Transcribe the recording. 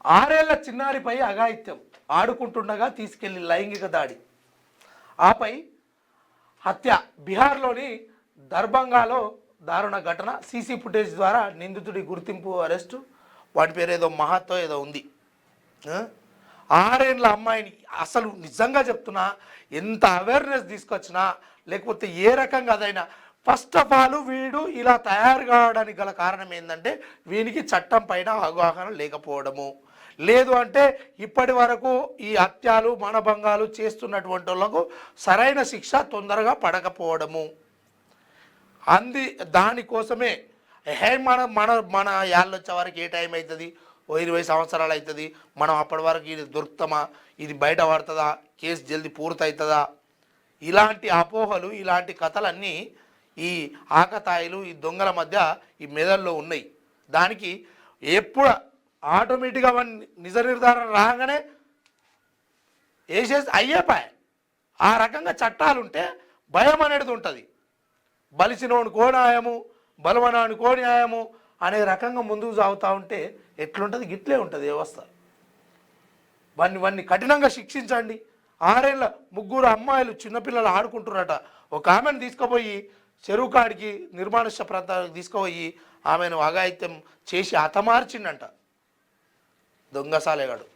6 ఏళ్ల చిన్నారిపై అఘాయిత్యం, ఆడుకుంటుండగా తీసుకెళ్లి లైంగిక దాడి, ఆపై హత్య. బీహార్లోని దర్భంగాలో దారుణ ఘటన. సీసీ ఫుటేజ్ ద్వారా నిందితుడి గుర్తింపు, అరెస్టు. వాడి పేరు ఏదో మహతో ఏదో ఉంది. 6 ఏళ్ల అమ్మాయిని అసలు నిజంగా చెప్తున్నా, ఎంత అవేర్నెస్ తీసుకొచ్చినా లేకపోతే ఏ రకంగా అదైనా, ఫస్ట్ ఆఫ్ ఆల్ వీడు ఇలా తయారు కావడానికి గల కారణం ఏంటంటే వీనికి చట్టం పైన అవగాహన లేకపోవడము, లేదు అంటే ఇప్పటి వరకు ఈ హత్యలు మానభంగాలు చేస్తున్నటువంటి వాళ్ళకు సరైన శిక్ష తొందరగా పడకపోవడము. దానికోసమే మన మన మన యాళ్ళు వచ్చే వరకు ఏ టైం అవుతుంది, 20 సంవత్సరాలు అవుతుంది, మనం అప్పటి వరకు ఇది దొరుకుతామా, ఇది బయట పడుతుందా, కేసు జల్దీ పూర్తవుతుందా, ఇలాంటి అపోహలు, ఇలాంటి కథలన్నీ ఈ ఆకతాయిలు, ఈ దొంగల మధ్య ఈ మెదడులో ఉన్నాయి. దానికి ఎప్పుడు ఆటోమేటిక్గా నిజ నిర్ధారణ రాగానే వేసేసి అయ్యేపాయ. ఆ రకంగా చట్టాలుంటే భయం అనేది ఉంటుంది. బలిసినోని కోణాయము, బలవనాని కోణాయము అనే రకంగా ముందుకు సాగుతూ ఉంటే ఎట్లుంటుంది, గిట్లే ఉంటుంది వ్యవస్థ. వాన్ని కఠినంగా శిక్షించండి. 6 ఏళ్ల 3 అమ్మాయిలు చిన్నపిల్లలు ఆడుకుంటున్నారట. ఒక ఆమెను తీసుకుపోయి చెరువు కాడికి, నిర్మానుష్య ప్రాంతాలకు తీసుకుపోయి ఆమెను అఘాయిత్యం చేసి హతమార్చిండంట దొంగసాలేగాడు.